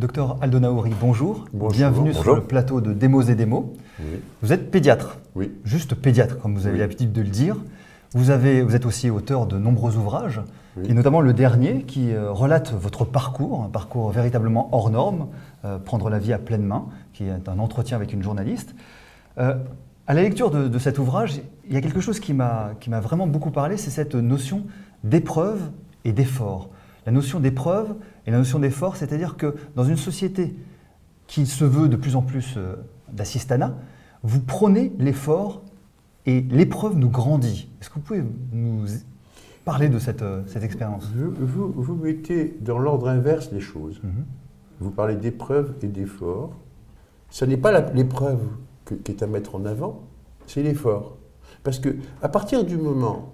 Docteur Aldo Naouri, bonjour. Bonjour. Bienvenue Bonjour. sur le plateau de Demos et Démos. Oui. Vous êtes pédiatre, Oui. juste pédiatre, comme vous avez Oui. l'habitude de le dire. Vous êtes aussi auteur de nombreux ouvrages, Oui. et notamment le dernier qui relate votre parcours, un parcours véritablement hors norme, Prendre la vie à pleine main, qui est un entretien avec une journaliste. À la lecture de cet ouvrage, il y a quelque chose qui m'a vraiment beaucoup parlé, c'est cette notion d'épreuve et d'effort. La notion d'épreuve et la notion d'effort, c'est-à-dire que dans une société qui se veut de plus en plus d'assistanat, vous prônez l'effort et l'épreuve nous grandit. Est-ce que vous pouvez nous parler de cette expérience ? Vous mettez dans l'ordre inverse les choses. Vous parlez d'épreuve et d'effort. Ce n'est pas l'épreuve qui est à mettre en avant, c'est l'effort. Parce qu'à partir du moment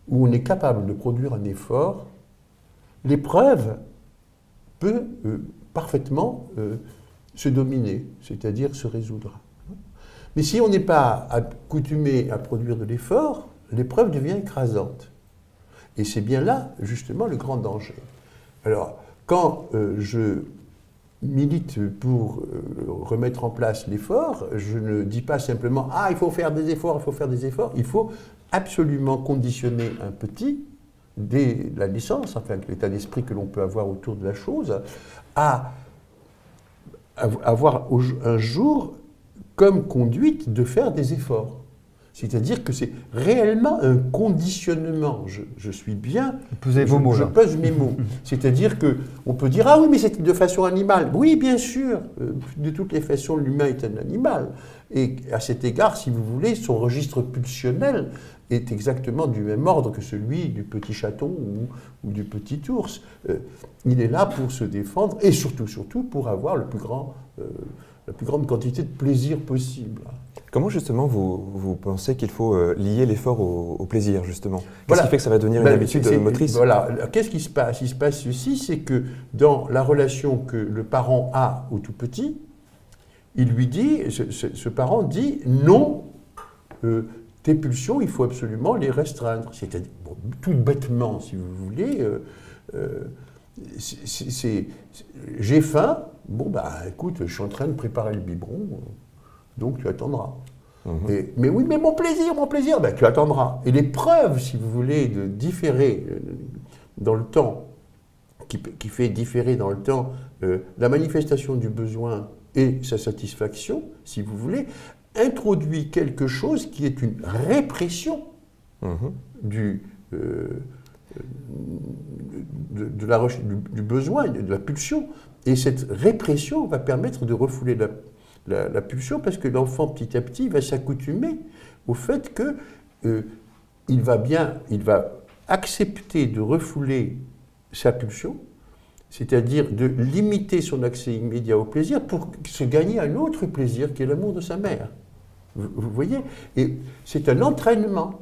où on est capable de produire un effort, l'épreuve peut parfaitement se dominer, c'est-à-dire se résoudre. Mais si on n'est pas accoutumé à produire de l'effort, l'épreuve devient écrasante. Et c'est bien là, justement, le grand danger. Alors, quand je milite pour remettre en place l'effort, je ne dis pas simplement « Ah, il faut faire des efforts, il faut faire des efforts ». Il faut absolument conditionner un petit, dès la naissance, enfin l'état d'esprit que l'on peut avoir autour de la chose, à avoir un jour comme conduite de faire des efforts. C'est-à-dire que c'est réellement un conditionnement. Je suis bien. Pesez vos mots, je là. pèse mes mots. C'est-à-dire qu'on peut dire « Ah oui, mais c'est de façon animale ». Oui, bien sûr. De toutes les façons, l'humain est un animal. Et à cet égard, si vous voulez, son registre pulsionnel est exactement du même ordre que celui du petit chaton ou du petit ours. Il est là pour se défendre et surtout pour avoir la plus grande quantité de plaisir possible. Comment justement vous pensez qu'il faut lier l'effort au plaisir justement ? Qu'est-ce Voilà. qui fait que ça va devenir une habitude motrice ? Voilà. Qu'est-ce qui se passe ? Il se passe ceci, c'est que dans la relation que le parent a au tout petit, il lui dit, ce parent dit non, tes pulsions, il faut absolument les restreindre. C'est-à-dire, bon, tout bêtement, si vous voulez, j'ai faim, bon bah écoute, je suis en train de préparer le biberon, donc tu attendras. Mais oui, mais mon plaisir, ben, tu attendras. Et l'épreuve, si vous voulez, de différer dans le temps, qui fait différer dans le temps la manifestation du besoin et sa satisfaction, si vous voulez, introduit quelque chose qui est une répression du besoin, de la pulsion. Et cette répression va permettre de refouler la pulsion parce que l'enfant, petit à petit, va s'accoutumer au fait qu'il va accepter de refouler sa pulsion, c'est-à-dire de limiter son accès immédiat au plaisir pour se gagner un autre plaisir qui est l'amour de sa mère. Vous voyez ? Et c'est un entraînement.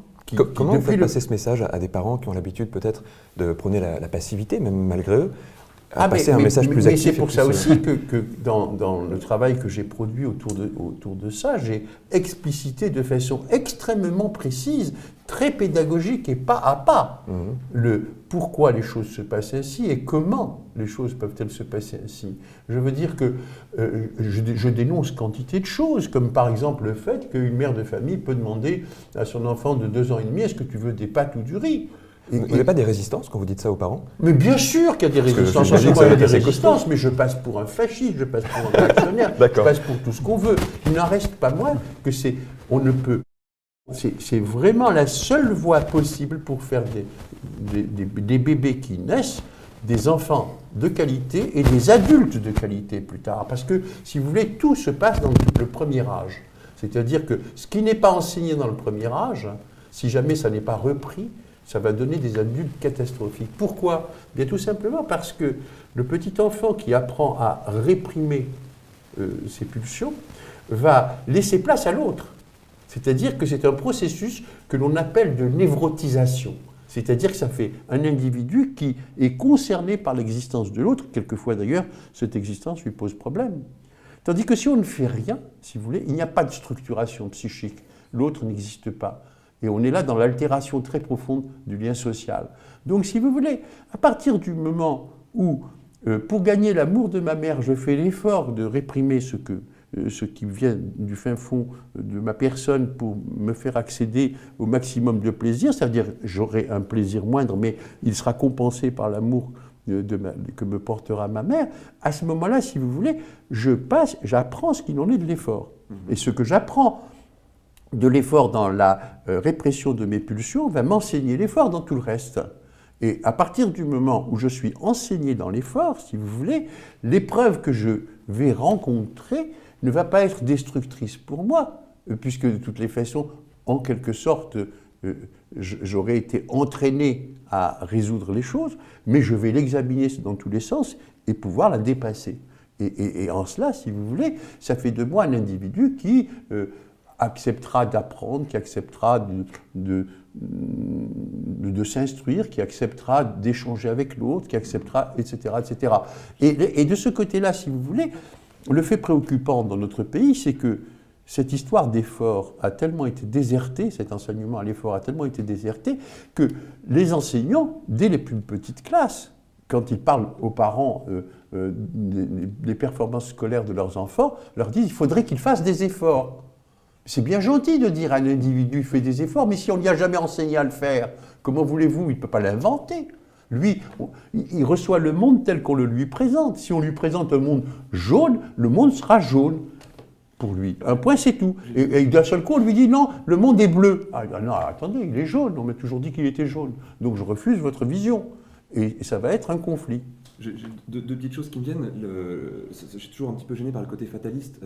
Comment vous faites passer ce message à des parents qui ont l'habitude peut-être de prôner la passivité, même malgré eux, à passer un message plus actif ? Mais c'est pour ça aussi que dans le travail que j'ai produit autour de ça, j'ai explicité de façon extrêmement précise, très pédagogique et pas à pas, le pourquoi les choses se passent ainsi et comment les choses peuvent-elles se passer ainsi. Je veux dire que je dénonce quantité de choses, comme par exemple le fait qu'une mère de famille peut demander à son enfant de 2 ans et demi « Est-ce que tu veux des pâtes ou du riz ?» Vous n'avez pas des résistances quand vous dites ça aux parents ? Mais bien sûr qu'il y a des résistances. j'imagine que Il y a des ça veut dire résistances, mais je passe pour un fasciste, je passe pour un réactionnaire, je passe pour tout ce qu'on veut. Il n'en reste pas moins que c'est vraiment la seule voie possible pour faire des bébés qui naissent, des enfants de qualité et des adultes de qualité plus tard. Parce que, si vous voulez, tout se passe dans le premier âge. C'est-à-dire que ce qui n'est pas enseigné dans le premier âge, si jamais ça n'est pas repris, ça va donner des adultes catastrophiques. Pourquoi ? Bien tout simplement parce que le petit enfant qui apprend à réprimer ses pulsions va laisser place à l'autre. C'est-à-dire que c'est un processus que l'on appelle de névrotisation. C'est-à-dire que ça fait un individu qui est concerné par l'existence de l'autre. Quelquefois d'ailleurs, cette existence lui pose problème. Tandis que si on ne fait rien, si vous voulez, il n'y a pas de structuration psychique. L'autre n'existe pas. Et on est là dans l'altération très profonde du lien social. Donc, si vous voulez, à partir du moment où pour gagner l'amour de ma mère, je fais l'effort de réprimer ce qui vient du fin fond de ma personne pour me faire accéder au maximum de plaisir, c'est-à-dire j'aurai un plaisir moindre, mais il sera compensé par l'amour que me portera ma mère. À ce moment-là, si vous voulez, j'apprends ce qu'il en est de l'effort. Et ce que j'apprends de l'effort dans la répression de mes pulsions va m'enseigner l'effort dans tout le reste. Et à partir du moment où je suis enseigné dans l'effort, si vous voulez, l'épreuve que je vais rencontrer ne va pas être destructrice pour moi, puisque de toutes les façons, en quelque sorte, j'aurais été entraîné à résoudre les choses, mais je vais l'examiner dans tous les sens et pouvoir la dépasser. Et en cela, si vous voulez, ça fait de moi un individu qui acceptera d'apprendre, qui acceptera de s'instruire, qui acceptera d'échanger avec l'autre, qui acceptera, etc. etc. Et de ce côté-là, si vous voulez, le fait préoccupant dans notre pays, c'est que cette histoire d'effort a tellement été désertée, cet enseignement à l'effort a tellement été déserté, que les enseignants, dès les plus petites classes, quand ils parlent aux parents des performances scolaires de leurs enfants, leur disent qu'il faudrait qu'ils fassent des efforts. C'est bien gentil de dire à un individu fait des efforts, mais si on ne lui a jamais enseigné à le faire, comment voulez-vous? Il ne peut pas l'inventer. Lui, il reçoit le monde tel qu'on le lui présente. Si on lui présente un monde jaune, le monde sera jaune pour lui. Un point, c'est tout. Et d'un seul coup, on lui dit non, le monde est bleu. Ah non, attendez, il est jaune. On m'a toujours dit qu'il était jaune. Donc je refuse votre vision. Et ça va être un conflit. Deux petites choses qui me viennent. Je suis toujours un petit peu gêné par le côté fataliste.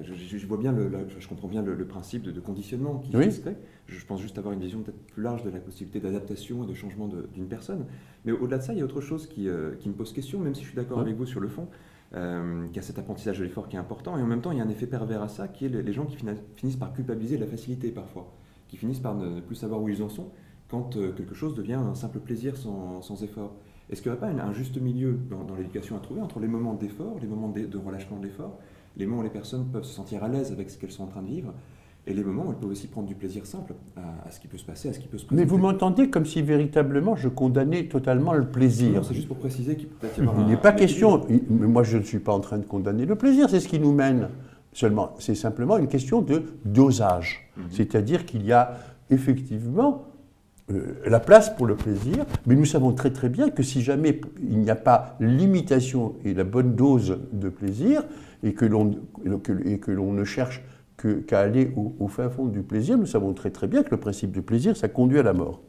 Je vois bien, je comprends bien le principe de conditionnement qui se crée. Je pense juste avoir une vision peut-être plus large de la possibilité d'adaptation et de changement d'une personne. Mais au-delà de ça, il y a autre chose qui me pose question, même si je suis d'accord avec vous sur le fond, qu'il y a cet apprentissage de l'effort qui est important. Et en même temps, il y a un effet pervers à ça, qui est les gens qui finissent par culpabiliser de la facilité parfois, qui finissent par ne plus savoir où ils en sont quand quelque chose devient un simple plaisir sans effort. Est-ce qu'il n'y aurait pas un juste milieu dans l'éducation à trouver entre les moments d'effort, les moments de relâchement de l'effort, les moments où les personnes peuvent se sentir à l'aise avec ce qu'elles sont en train de vivre, et les moments où elles peuvent aussi prendre du plaisir simple à ce qui peut se passer, à ce qui peut se présenter? Mais vous m'entendez comme si véritablement je condamnais totalement le plaisir. Non, c'est juste pour préciser qu'il peut y avoir Il n'est pas question, moi je ne suis pas en train de condamner le plaisir, c'est ce qui nous mène. Seulement, c'est simplement une question de dosage. C'est-à-dire qu'il y a effectivement la place pour le plaisir, mais nous savons très très bien que si jamais il n'y a pas l'imitation et la bonne dose de plaisir, et que l'on ne cherche qu'à aller au fin fond du plaisir, nous savons très très bien que le principe du plaisir, ça conduit à la mort.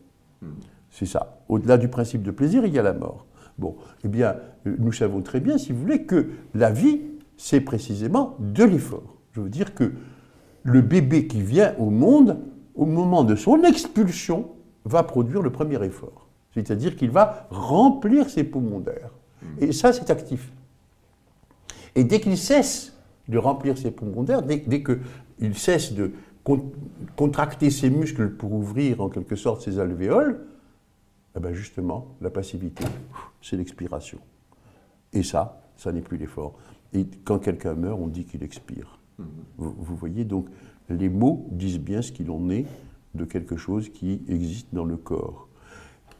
C'est ça. Au-delà du principe de plaisir, il y a la mort. Bon, eh bien, nous savons très bien, si vous voulez, que la vie, c'est précisément de l'effort. Je veux dire que le bébé qui vient au monde, au moment de son expulsion, va produire le premier effort. C'est-à-dire qu'il va remplir ses poumons d'air. Et ça, c'est actif. Et dès qu'il cesse de remplir ses poumons d'air, dès qu'il cesse de contracter ses muscles pour ouvrir en quelque sorte ses alvéoles, eh bien justement, la passivité, c'est l'expiration. Et ça n'est plus l'effort. Et quand quelqu'un meurt, on dit qu'il expire. Vous voyez, donc, les mots disent bien ce qu'il en est de quelque chose qui existe dans le corps.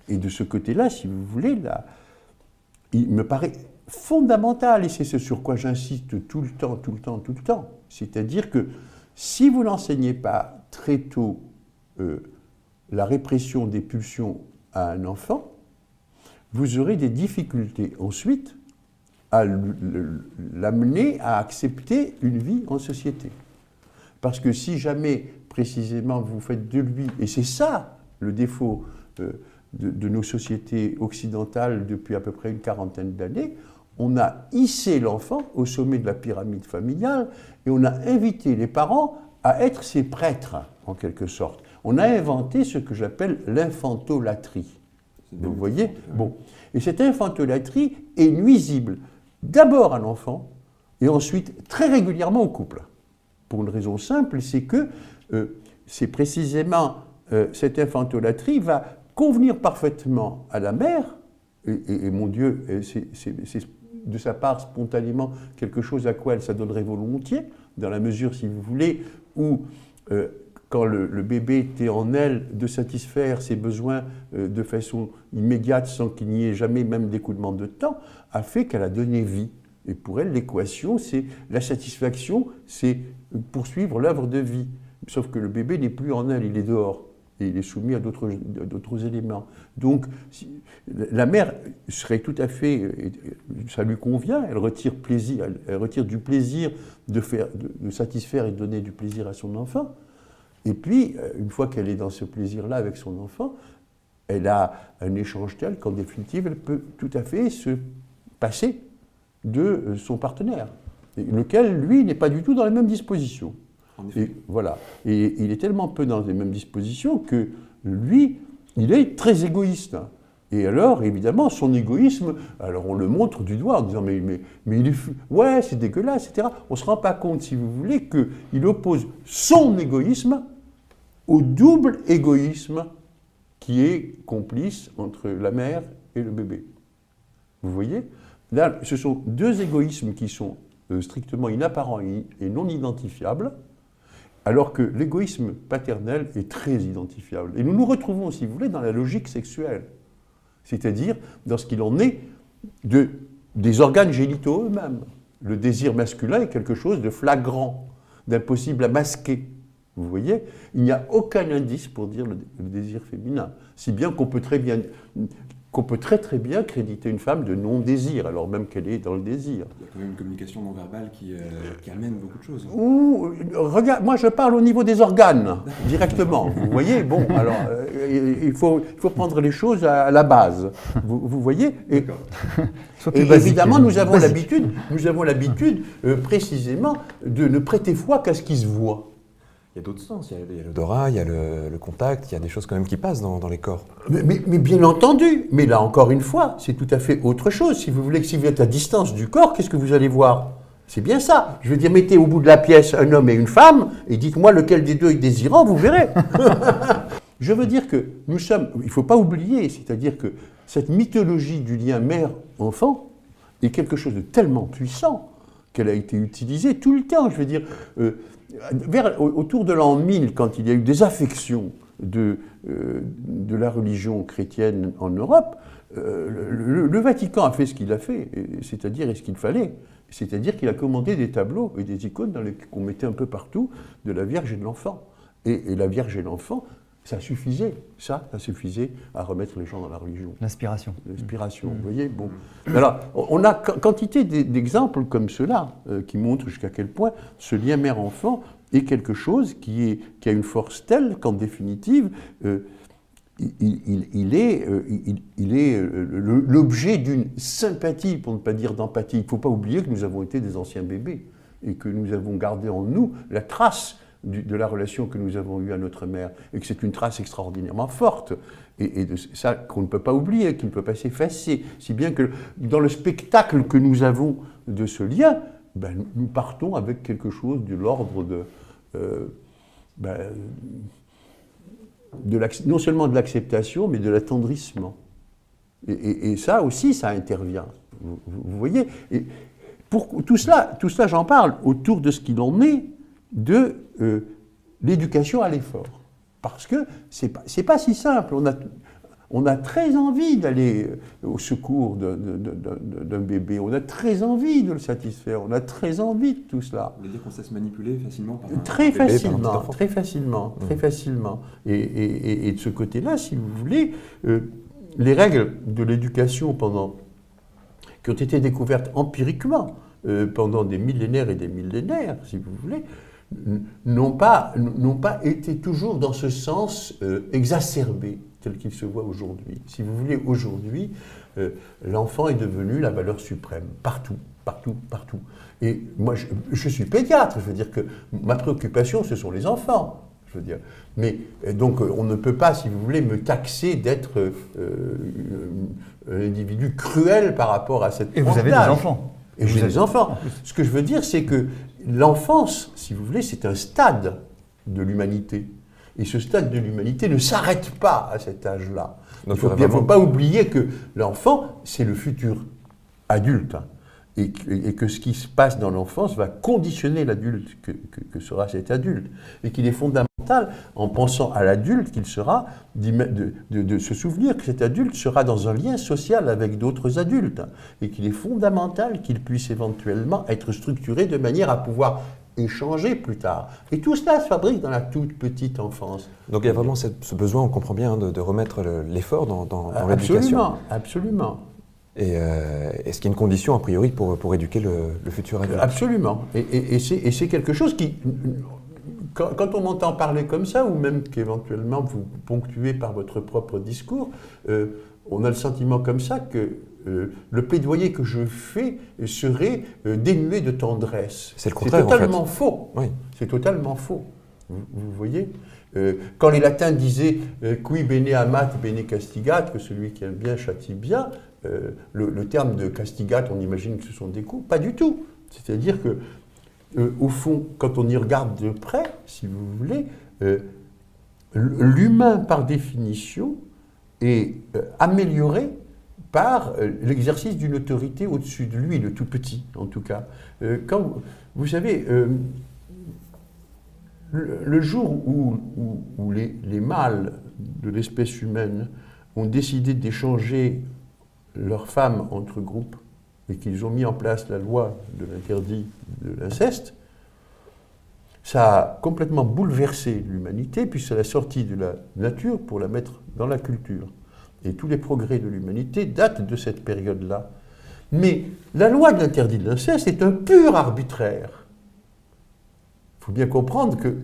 Et de ce côté-là, si vous voulez, là, il me paraît fondamental, et c'est ce sur quoi j'insiste tout le temps, c'est-à-dire que si vous n'enseignez pas très tôt la répression des pulsions à un enfant, vous aurez des difficultés ensuite à l'amener à accepter une vie en société. Parce que si jamais, précisément, vous faites de lui, et c'est ça le défaut de nos sociétés occidentales depuis à peu près une quarantaine d'années, on a hissé l'enfant au sommet de la pyramide familiale et on a invité les parents à être ses prêtres, en quelque sorte. On a inventé ce que j'appelle l'infantolatrie. Vous voyez ? Bon. Et cette infantolatrie est nuisible d'abord à l'enfant et ensuite très régulièrement au couple. Pour une raison simple, c'est que c'est précisément cette infantolatrie va convenir parfaitement à la mère, et mon Dieu, c'est de sa part spontanément quelque chose à quoi elle s'adonnerait volontiers, dans la mesure, si vous voulez, où quand le bébé était en elle, de satisfaire ses besoins de façon immédiate, sans qu'il n'y ait jamais même d'écoulement de temps, a fait qu'elle a donné vie. Et pour elle, l'équation, c'est la satisfaction, c'est poursuivre l'œuvre de vie. Sauf que le bébé n'est plus en elle, il est dehors. Et il est soumis à d'autres éléments. Donc, la mère serait tout à fait, ça lui convient, elle retire du plaisir de satisfaire et de donner du plaisir à son enfant. Et puis, une fois qu'elle est dans ce plaisir-là avec son enfant, elle a un échange tel qu'en définitive, elle peut tout à fait se passer de son partenaire, lequel, lui, n'est pas du tout dans les mêmes dispositions. Et voilà. Et il est tellement peu dans les mêmes dispositions que lui, il est très égoïste. Et alors, évidemment, son égoïsme, alors on le montre du doigt en disant mais il est ouais, c'est dégueulasse, etc. On ne se rend pas compte, si vous voulez, qu'il oppose son égoïsme au double égoïsme qui est complice entre la mère et le bébé. Vous voyez ? Là, ce sont deux égoïsmes qui sont strictement inapparents et non identifiables, alors que l'égoïsme paternel est très identifiable. Et nous nous retrouvons, si vous voulez, dans la logique sexuelle, c'est-à-dire dans ce qu'il en est des organes génitaux eux-mêmes. Le désir masculin est quelque chose de flagrant, d'impossible à masquer. Vous voyez ? Il n'y a aucun indice pour dire le désir féminin, si bien qu'on peut très très bien créditer une femme de non-désir, alors même qu'elle est dans le désir. Il y a quand même une communication non-verbale qui amène beaucoup de choses. Regarde, moi je parle au niveau des organes, directement. Vous voyez, bon, alors il faut prendre les choses à la base. Vous voyez ? Et évidemment, nous avons l'habitude précisément de ne prêter foi qu'à ce qui se voit. Il y a d'autres sens, il y a l'odorat, il y a le contact, il y a des choses quand même qui passent dans les corps. Mais bien entendu, mais là encore une fois, c'est tout à fait autre chose. Si vous voulez que si vous êtes à distance du corps, qu'est-ce que vous allez voir ? C'est bien ça. Je veux dire, mettez au bout de la pièce un homme et une femme, et dites-moi lequel des deux est désirant, vous verrez. Je veux dire que il ne faut pas oublier, c'est-à-dire que cette mythologie du lien mère-enfant est quelque chose de tellement puissant qu'elle a été utilisée tout le temps. Je veux dire, autour de l'an 1000, quand il y a eu des affections de la religion chrétienne en Europe, le Vatican a fait ce qu'il a fait, c'est-à-dire ce qu'il fallait. C'est-à-dire qu'il a commandé des tableaux et des icônes qu'on mettait un peu partout de la Vierge et de l'enfant. Et la Vierge et l'enfant, ça suffisait à remettre les gens dans la religion. L'inspiration. L'inspiration, vous voyez, bon. Alors, on a quantité d'exemples comme ceux-là qui montrent jusqu'à quel point ce lien mère-enfant est quelque chose qui a une force telle qu'en définitive, il est l'objet d'une sympathie, pour ne pas dire d'empathie. Il ne faut pas oublier que nous avons été des anciens bébés et que nous avons gardé en nous la trace de la relation que nous avons eue à notre mère, et que c'est une trace extraordinairement forte, et de ça qu'on ne peut pas oublier, qui ne peut pas s'effacer, si bien que dans le spectacle que nous avons de ce lien, nous partons avec quelque chose de l'ordre non seulement de l'acceptation, mais de l'attendrissement. Et ça aussi, ça intervient. Vous voyez ? Et pour tout cela, j'en parle autour de ce qu'il en est de l'éducation à l'effort. Parce que c'est pas si simple. On a très envie d'aller au secours d'un bébé, on a très envie de le satisfaire, on a très envie de tout cela. Vous voulez dire qu'on sait se manipuler facilement par un très bébé, facilement, par un petit enfant. très facilement. Et de ce côté-là, si vous voulez, les règles de l'éducation qui ont été découvertes empiriquement pendant des millénaires et des millénaires, si vous voulez, n'ont pas été toujours dans ce sens exacerbé tel qu'il se voit aujourd'hui. Si vous voulez, aujourd'hui, l'enfant est devenu la valeur suprême, partout. Et moi, je suis pédiatre, je veux dire que ma préoccupation, ce sont les enfants. Je veux dire. Mais donc, on ne peut pas, si vous voulez, me taxer d'être un individu cruel par rapport à cette Et vous avez des enfants. Et vous avez des enfants. Ce que je veux dire, c'est que l'enfance, si vous voulez, c'est un stade de l'humanité. Et ce stade de l'humanité ne s'arrête pas à cet âge-là. Il ne faut pas oublier que l'enfant, c'est le futur adulte. et que ce qui se passe dans l'enfance va conditionner l'adulte que sera cet adulte. Et qu'il est fondamental, en pensant à l'adulte qu'il sera, de se souvenir que cet adulte sera dans un lien social avec d'autres adultes. Et qu'il est fondamental qu'il puisse éventuellement être structuré de manière à pouvoir échanger plus tard. Et tout cela se fabrique dans la toute petite enfance. Donc il y a vraiment ce besoin, on comprend bien, de remettre l'effort dans l'éducation. Absolument. Et est-ce qu'il y a une condition, a priori, pour éduquer le futur adulte? Absolument. Et c'est quelque chose qui, quand on m'entend parler comme ça, ou même qu'éventuellement vous ponctuez par votre propre discours, on a le sentiment comme ça que le plaidoyer que je fais serait dénué de tendresse. C'est le contraire, C'est totalement en fait. faux. Oui. C'est totalement faux. Vous voyez, quand les latins disaient qui bene amat, bene castigat, que celui qui aime bien châtie bien, le terme de castigat, on imagine que ce sont des coups. Pas du tout. C'est-à-dire que, au fond, quand on y regarde de près, si vous voulez, l'humain, par définition, est amélioré par l'exercice d'une autorité au-dessus de lui, le tout petit, en tout cas. Quand, vous savez, le jour où les mâles de l'espèce humaine ont décidé d'échanger leurs femmes entre groupes et qu'ils ont mis en place la loi de l'interdit de l'inceste, ça a complètement bouleversé l'humanité, puis ça l'a sorti de la nature pour la mettre dans la culture. Et tous les progrès de l'humanité datent de cette période-là. Mais la loi de l'interdit de l'inceste est un pur arbitraire. Il faut bien comprendre que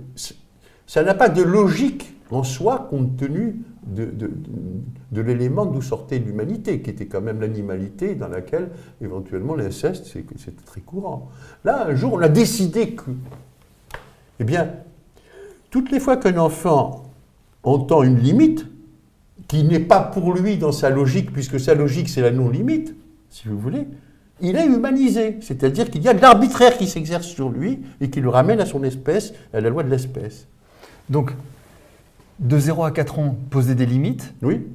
ça n'a pas de logique en soi compte tenu de l'élément d'où sortait l'humanité, qui était quand même l'animalité dans laquelle, éventuellement, l'inceste, c'était très courant. Là, un jour, on a décidé que, eh bien, toutes les fois qu'un enfant entend une limite, qui n'est pas pour lui dans sa logique, puisque sa logique, c'est la non-limite, si vous voulez, il est humanisé. C'est-à-dire qu'il y a de l'arbitraire qui s'exerce sur lui et qui le ramène à son espèce, à la loi de l'espèce. Donc, de 0 à 4 ans, poser des limites. Oui.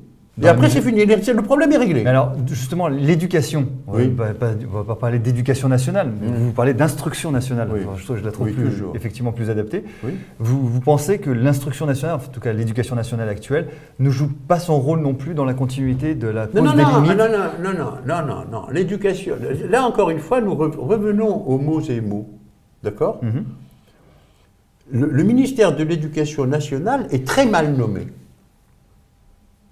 Et après, c'est fini. Le problème est réglé. Mais alors, justement, l'éducation, Oui. on ne va pas parler d'éducation nationale, vous parlez d'instruction nationale. Oui. Enfin, je la trouve effectivement plus adaptée. Oui. Vous pensez que l'instruction nationale, en tout cas l'éducation nationale actuelle, ne joue pas son rôle non plus dans la continuité de la pose des limites? Non. L'éducation. Là, encore une fois, nous revenons aux mots et mots. D'accord? Le ministère de l'Éducation nationale est très mal nommé.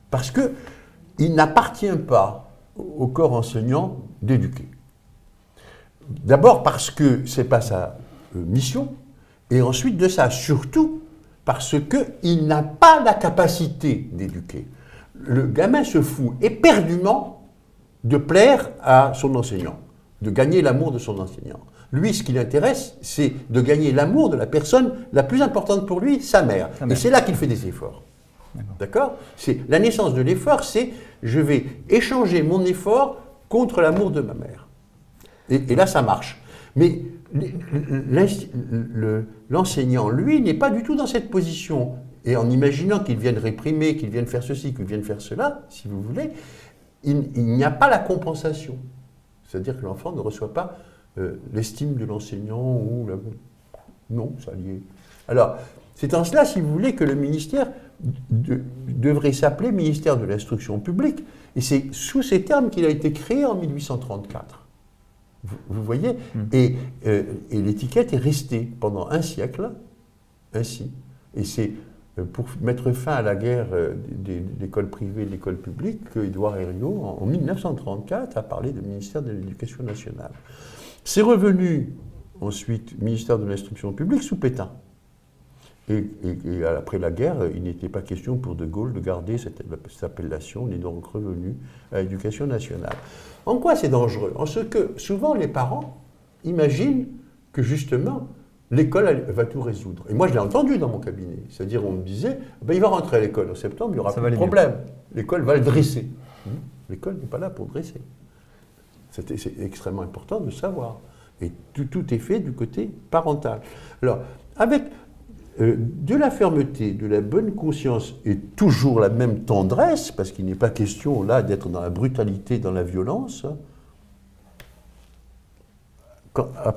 Parce qu'il n'appartient pas au corps enseignant d'éduquer. D'abord parce que ce n'est pas sa mission, et ensuite de ça, surtout parce qu'il n'a pas la capacité d'éduquer. Le gamin se fout éperdument de plaire à son enseignant, de gagner l'amour de son enseignant. Lui, ce qui l'intéresse, c'est de gagner l'amour de la personne la plus importante pour lui, sa mère. Et c'est là qu'il fait des efforts. D'accord ? La naissance de l'effort, c'est je vais échanger mon effort contre l'amour de ma mère. Et là, ça marche. Mais l'enseignant, lui, n'est pas du tout dans cette position. Et en imaginant qu'il vienne réprimer, qu'il vienne faire ceci, qu'il vienne faire cela, si vous voulez, il n'y a pas la compensation. C'est-à-dire que l'enfant ne reçoit pas l'estime de l'enseignant ou non, ça y est. Alors, c'est en cela, si vous voulez, que le ministère devrait s'appeler ministère de l'Instruction publique. Et c'est sous ces termes qu'il a été créé en 1834. Vous voyez ? Et l'étiquette est restée pendant un siècle ainsi. Et c'est pour mettre fin à la guerre de l'école privée et de l'école publique que Édouard Herriot, en 1934, a parlé de ministère de l'Éducation nationale. C'est revenu ensuite ministère de l'Instruction publique sous Pétain. Et après la guerre, il n'était pas question pour De Gaulle de garder cette appellation. On est donc revenu à l'Éducation nationale. En quoi c'est dangereux? En ce que souvent les parents imaginent que justement l'école va tout résoudre. Et moi je l'ai entendu dans mon cabinet. C'est-à-dire on me disait, il va rentrer à l'école en septembre, il n'y aura pas de problème. L'école va le dresser. L'école n'est pas là pour dresser. C'est extrêmement important de savoir. Et tout est fait du côté parental. Alors, avec de la fermeté, de la bonne conscience et toujours la même tendresse, parce qu'il n'est pas question là d'être dans la brutalité, dans la violence, À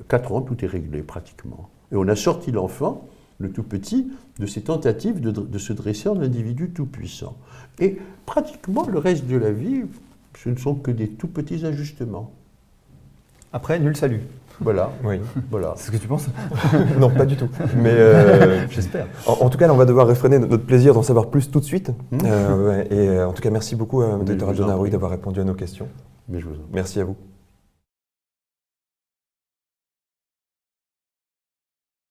4 ans, tout est réglé pratiquement. Et on a sorti l'enfant, le tout petit, de ses tentatives de se dresser en individu tout puissant. Et pratiquement le reste de la vie, ce ne sont que des tout petits ajustements. Après, nul salut. Voilà. Oui. Voilà. C'est ce que tu penses? Non, pas du tout. Mais J'espère. en tout cas, là, on va devoir réfréner notre plaisir d'en savoir plus tout de suite. Mmh. En tout cas, merci beaucoup, Dr. Aldona Ruy, d'avoir répondu à nos questions. Mais je vous en prie. Merci à vous.